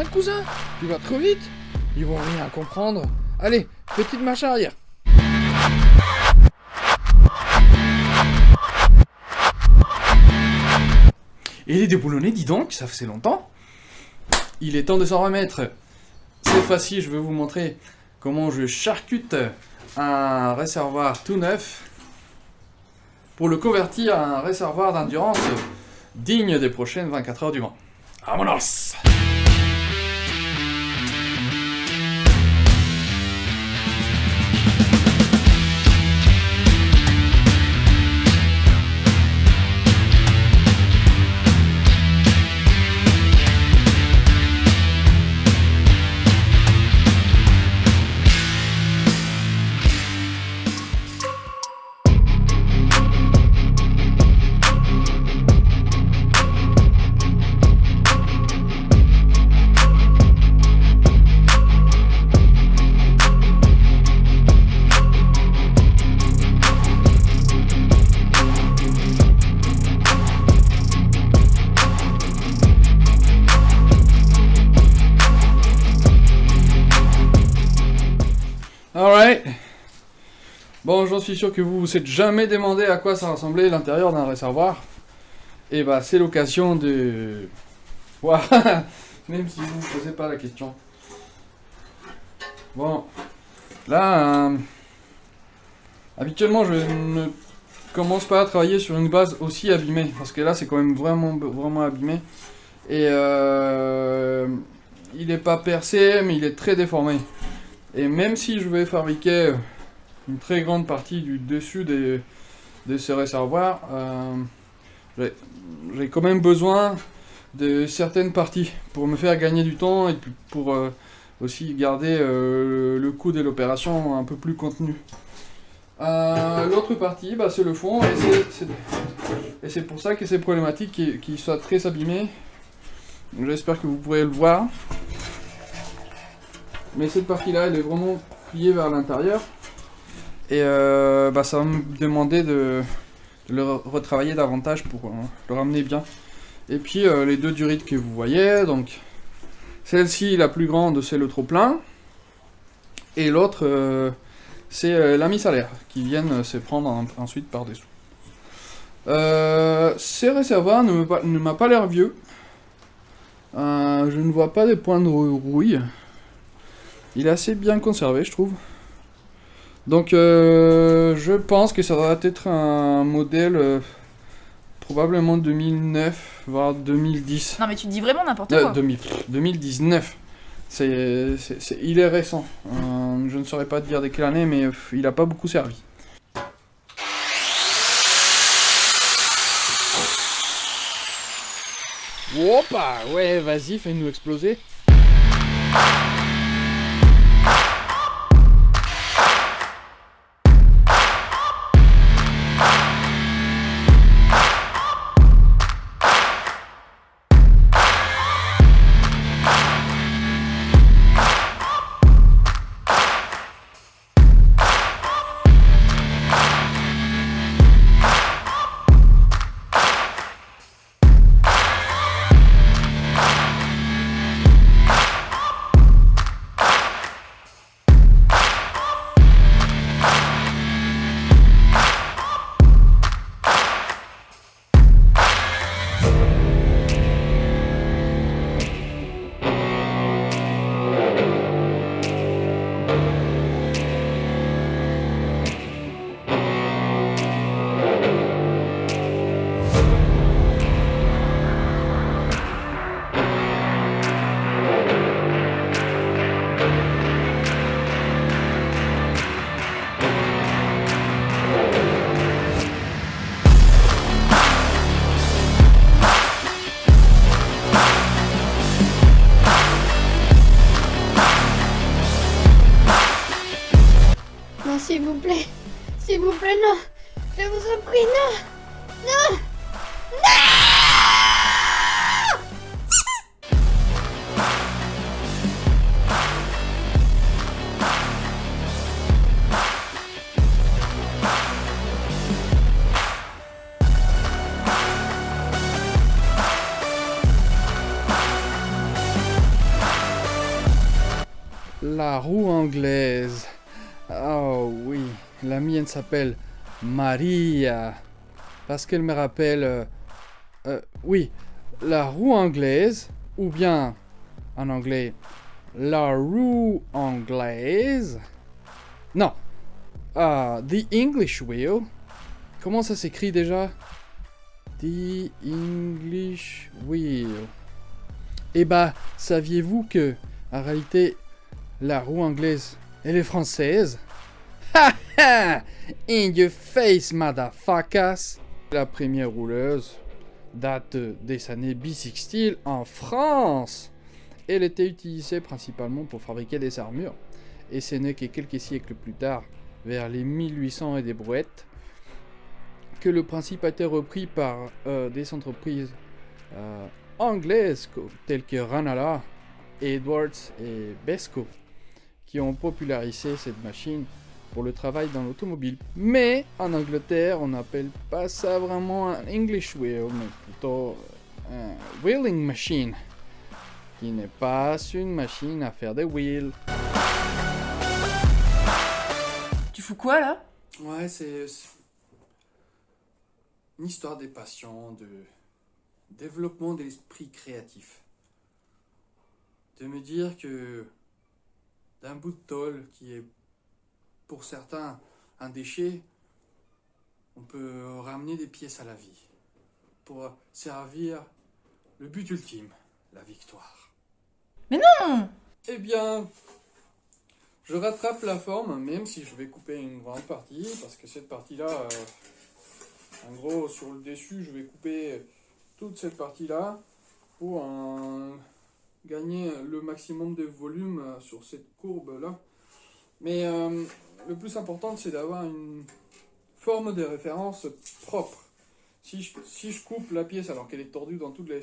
Arrête, cousin, tu vas trop vite. Ils vont rien comprendre. Allez, petite marche arrière. Et les déboulonnés, dis donc, ça faisait longtemps. Il est temps de s'en remettre. Cette fois-ci, je vais vous montrer comment je charcute un réservoir tout neuf pour le convertir en un réservoir d'endurance digne des prochaines 24 heures du Mans. Vámonos! Alright. Bon, j'en suis sûr que vous vous êtes jamais demandé à quoi ça ressemblait l'intérieur d'un réservoir. Et bah, c'est l'occasion de voir, même si vous ne posez pas la question. Bon, là, habituellement, je ne commence pas à travailler sur une base aussi abîmée, parce que là, c'est quand même vraiment abîmé. Et il n'est pas percé, mais il est très déformé. Et même si je vais fabriquer une très grande partie du dessus de ce réservoir, j'ai quand même besoin de certaines parties pour me faire gagner du temps et pour aussi garder le coût de l'opération un peu plus contenu. L'autre partie, bah, c'est le fond, et c'est pour ça que c'est problématique qu'il soit très abîmé. J'espère que vous pourrez le voir. Mais cette partie-là, elle est vraiment pliée vers l'intérieur. Et bah, ça va me demander de le retravailler davantage pour le ramener bien. Et puis les deux durites que vous voyez, donc celle-ci, la plus grande, c'est le trop-plein. Et l'autre, c'est la mise à l'air, qui viennent se prendre ensuite par-dessous. Ce réservoir ne m'a pas l'air vieux. Je ne vois pas des points de rouille. Il est assez bien conservé, je trouve. Donc, je pense que ça doit être un modèle probablement 2009, voire 2010. Non, mais tu dis vraiment n'importe quoi. 2019. Il est récent. Je ne saurais pas te dire de quelle année, mais il n'a pas beaucoup servi. Hoppa, ouais, vas-y, fais-nous exploser. S'il vous plaît, non. Je vous en prie, non. Non. La roue anglaise. Oh oui, la mienne s'appelle Maria. Parce qu'elle me rappelle... oui, la roue anglaise, ou bien, en anglais, la roue anglaise. Non, the English wheel. Comment ça s'écrit déjà? The English wheel. Eh bah, saviez-vous que, en réalité, la roue anglaise, elle est française? Ha ha! In your face, motherfuckers! La première rouleuse date des années bissextiles en France. Elle était utilisée principalement pour fabriquer des armures. Et ce n'est que quelques siècles plus tard, vers les 1800 et des brouettes, que le principe a été repris par des entreprises anglaises telles que Ranala, Edwards et Besco, qui ont popularisé cette machine pour le travail dans l'automobile. Mais en Angleterre, on n'appelle pas ça vraiment un English wheel, mais plutôt un wheeling machine, qui n'est pas une machine à faire des wheels. Tu fous quoi là? Ouais, c'est une histoire des passions, de développement de l'esprit créatif. De me dire que d'un bout de tôle qui est pour certains un déchet, on peut ramener des pièces à la vie pour servir le but ultime, la victoire. Mais non! Eh bien, je rattrape la forme, même si je vais couper une grande partie, parce que cette partie-là, en gros, sur le dessus, je vais couper toute cette partie-là pour gagner le maximum de volume sur cette courbe-là. Mais le plus important, c'est d'avoir une forme de référence propre. Si je coupe la pièce alors qu'elle est tordue dans tous les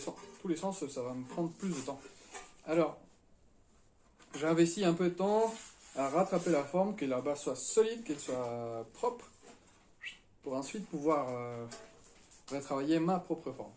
sens, ça va me prendre plus de temps. Alors, j'ai investi un peu de temps à rattraper la forme, que la base soit solide, qu'elle soit propre, pour ensuite pouvoir retravailler ma propre forme.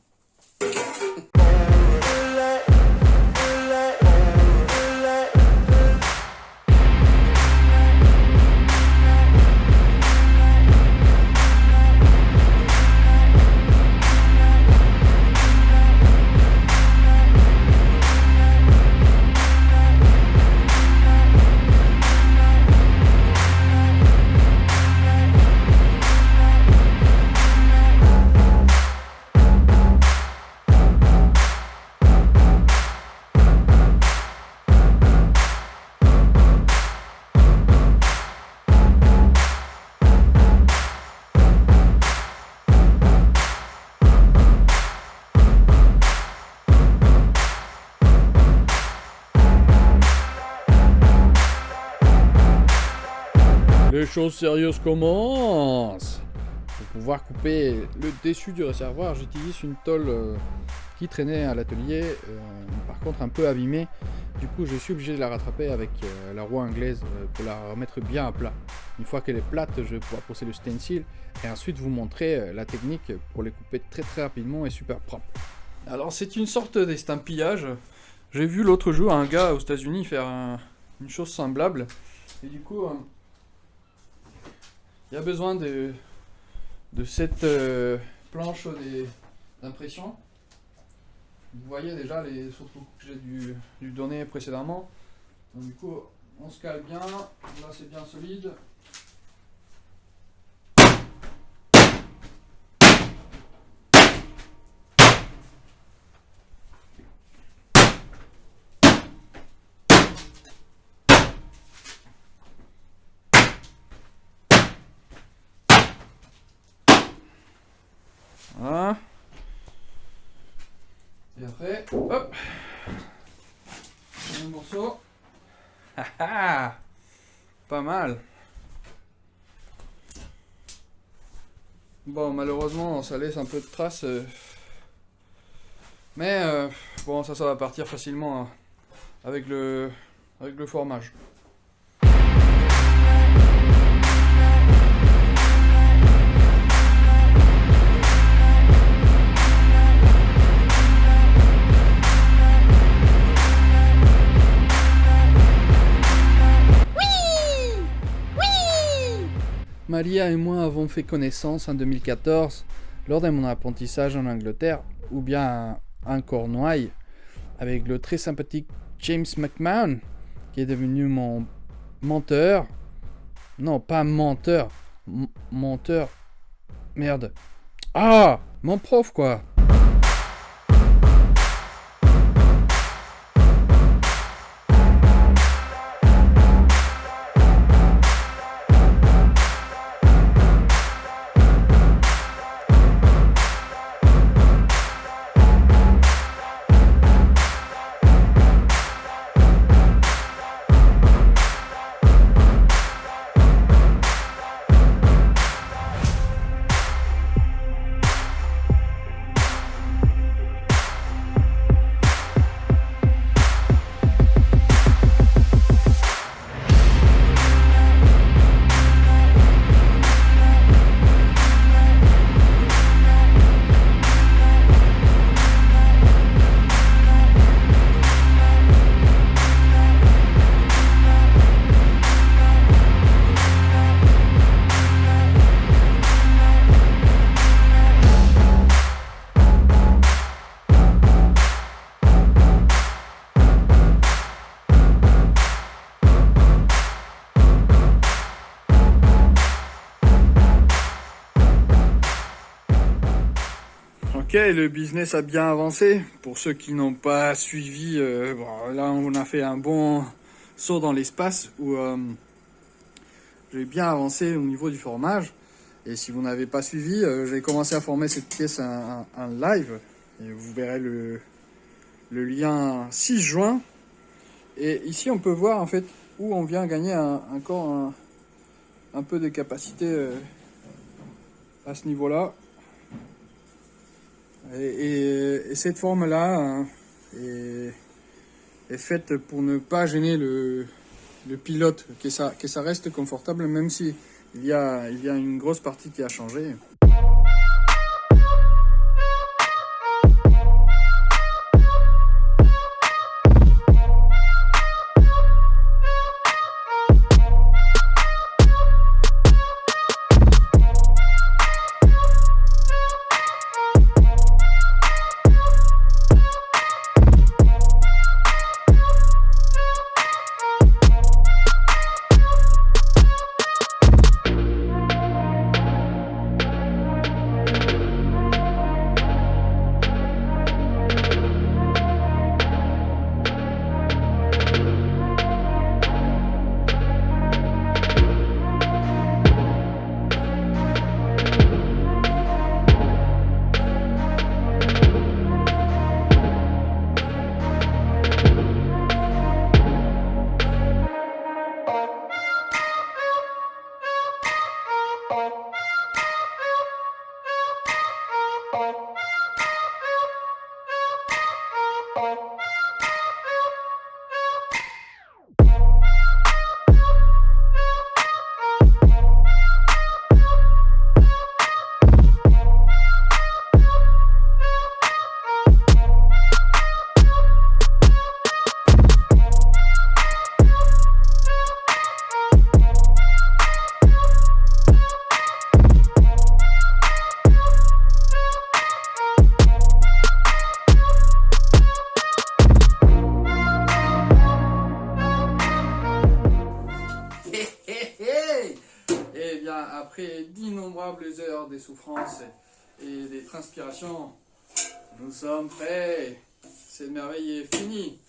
Les choses sérieuses commencent. Pour pouvoir couper le dessus du réservoir, j'utilise une tôle qui traînait à l'atelier, par contre un peu abîmée. Du coup, je suis obligé de la rattraper avec la roue anglaise pour la remettre bien à plat. Une fois qu'elle est plate, je vais pouvoir poser le stencil et ensuite vous montrer la technique pour les couper très rapidement et super propre. Alors, c'est une sorte d'estampillage. J'ai vu l'autre jour un gars aux États-Unis faire une chose semblable. Et du coup, il y a besoin de cette planche d'impression. Vous voyez déjà les autres coups que j'ai dû donner précédemment. Donc, du coup, on se cale bien. Là, c'est bien solide. Voilà. Et après, hop, un morceau. Pas mal. Bon, malheureusement, ça laisse un peu de traces. Mais bon, ça va partir facilement hein, avec le formage. Maria et moi avons fait connaissance en 2014 lors de mon apprentissage en Angleterre, ou bien en Cornouailles, avec le très sympathique James McMahon, qui est devenu mon menteur. Non, pas menteur. Menteur. Merde. Ah, mon prof, quoi. Ok, le business a bien avancé. Pour ceux qui n'ont pas suivi, là on a fait un bon saut dans l'espace où j'ai bien avancé au niveau du formage. Et si vous n'avez pas suivi, j'ai commencé à former cette pièce en live. Et vous verrez le lien 6 juin. Et ici on peut voir en fait où on vient gagner encore un peu de capacité à ce niveau-là. Et cette forme-là est faite pour ne pas gêner le pilote, que ça reste confortable, même si il y a une grosse partie qui a changé. Après d'innombrables heures de souffrance et des transpirations, nous sommes prêts. Cette merveille est finie.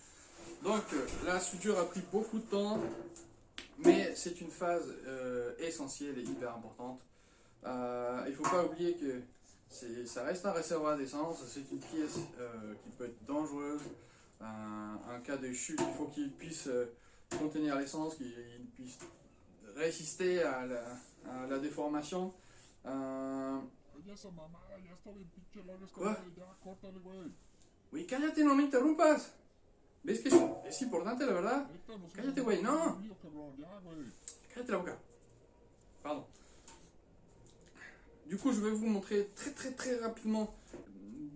Donc la soudure a pris beaucoup de temps, mais c'est une phase essentielle et hyper importante. Il ne faut pas oublier que ça reste un réservoir d'essence, c'est une pièce qui peut être dangereuse. En cas de chute, il faut qu'il puisse contenir l'essence, qu'il puisse résister à la déformation. Quoi? Oui, cállate, no me interrumpas. ¿Ves que es importante, la verdad? Cállate, güey, no. Cállate la boca. Pardon. Du coup, je vais vous montrer très rapidement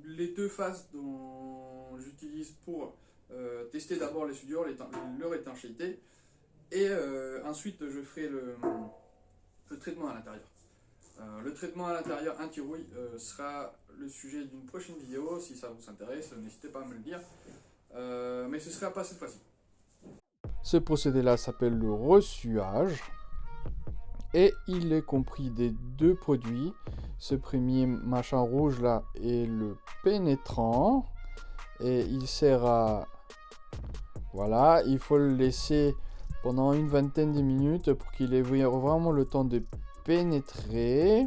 les deux phases dont j'utilise pour tester d'abord les soudures, leur étanchéité. Et ensuite, je ferai le traitement à l'intérieur. Le traitement à l'intérieur anti-rouille sera le sujet d'une prochaine vidéo. Si ça vous intéresse, n'hésitez pas à me le dire. Mais ce ne sera pas cette fois-ci. Ce procédé-là s'appelle le ressuage. Et il est compris des deux produits. Ce premier machin rouge là est le pénétrant. Et il sert à... Voilà, il faut le laisser pendant une vingtaine de minutes pour qu'il ait vraiment le temps de pénétrer.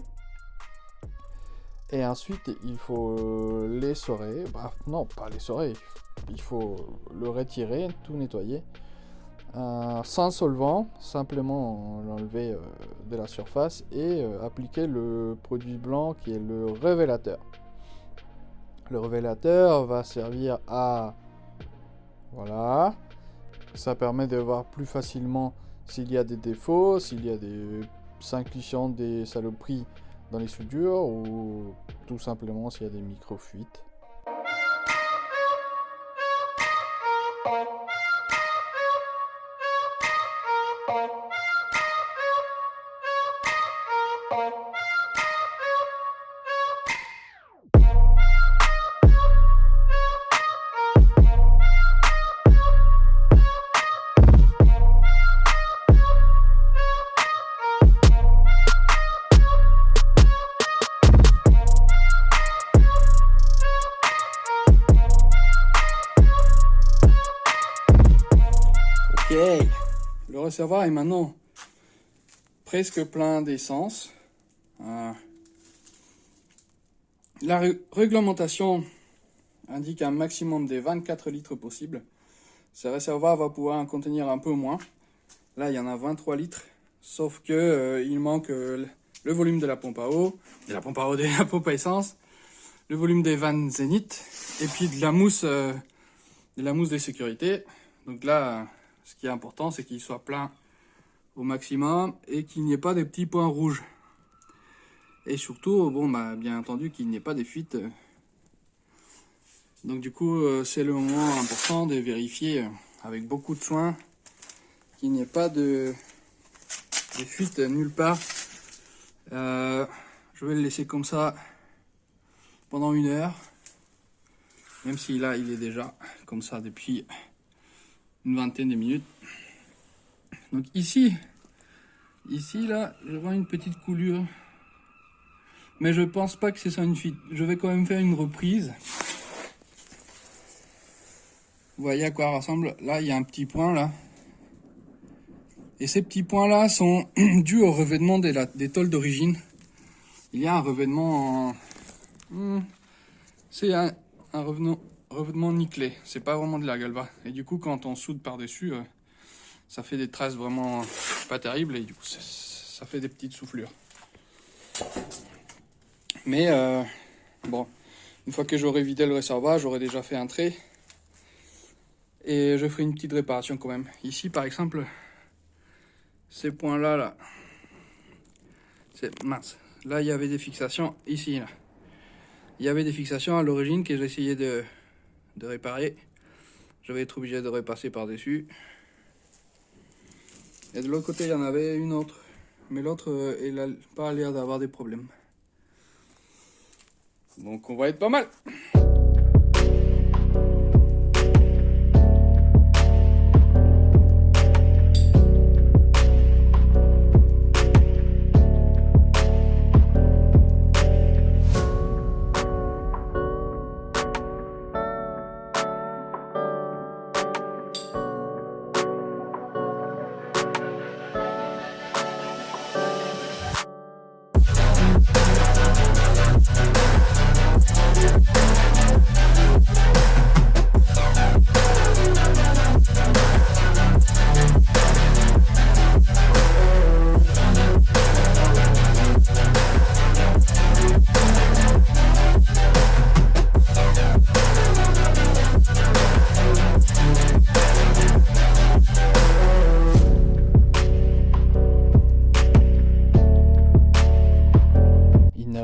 Et ensuite, il faut l'essorer. Bref, non, pas l'essorer. Il faut le retirer, tout nettoyer. Sans solvant, simplement l'enlever de la surface et appliquer le produit blanc qui est le révélateur. Le révélateur va servir à... Voilà. Ça permet de voir plus facilement s'il y a des défauts, s'il y a des inclusions, des saloperies dans les soudures ou tout simplement s'il y a des micro-fuites. Ok, le réservoir est maintenant presque plein d'essence. La réglementation indique un maximum de 24 litres possible. Ce réservoir va pouvoir en contenir un peu moins. Là, il y en a 23 litres, sauf que il manque le volume de la pompe à eau, de la pompe à essence, le volume des vannes Zénith, et puis de la mousse de sécurité. Donc là, ce qui est important, c'est qu'il soit plein au maximum et qu'il n'y ait pas de petits points rouges. Et surtout, bon, bien entendu, qu'il n'y ait pas de fuites. Donc du coup, c'est le moment important de vérifier avec beaucoup de soin qu'il n'y ait pas de fuite nulle part. Je vais le laisser comme ça pendant 1 heure. Même si là, il est déjà comme ça depuis une vingtaine de minutes. Donc ici là, je vois une petite coulure. Mais je pense pas que c'est ça une fuite. Je vais quand même faire une reprise. Vous voyez à quoi ça ressemble? Là, il y a un petit point là. Et ces petits points là sont dus au revêtement des tôles d'origine. Il y a un revêtement c'est un revêtement nickelé. C'est pas vraiment de la galva. Et du coup, quand on soude par-dessus, ça fait des traces vraiment pas terribles. Et du coup, ça fait des petites soufflures. Mais bon, une fois que j'aurai vidé le réservoir, j'aurai déjà fait un trait. Et je ferai une petite réparation quand même. Ici, par exemple, ces points-là, là, c'est mince. Là, il y avait des fixations ici, là. Il y avait des fixations à l'origine que j'essayais de réparer. Je vais être obligé de repasser par-dessus. Et de l'autre côté, il y en avait une autre. Mais l'autre, elle n'a pas l'air d'avoir des problèmes. Donc on va être pas mal.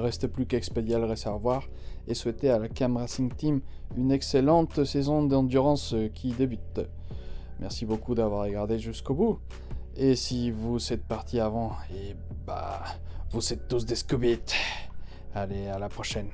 Reste plus qu'à expédier le réservoir et souhaiter à la Cam Racing Team une excellente saison d'endurance qui débute. Merci beaucoup d'avoir regardé jusqu'au bout Et si vous êtes partis avant, vous êtes tous des scobites. Allez, à la prochaine.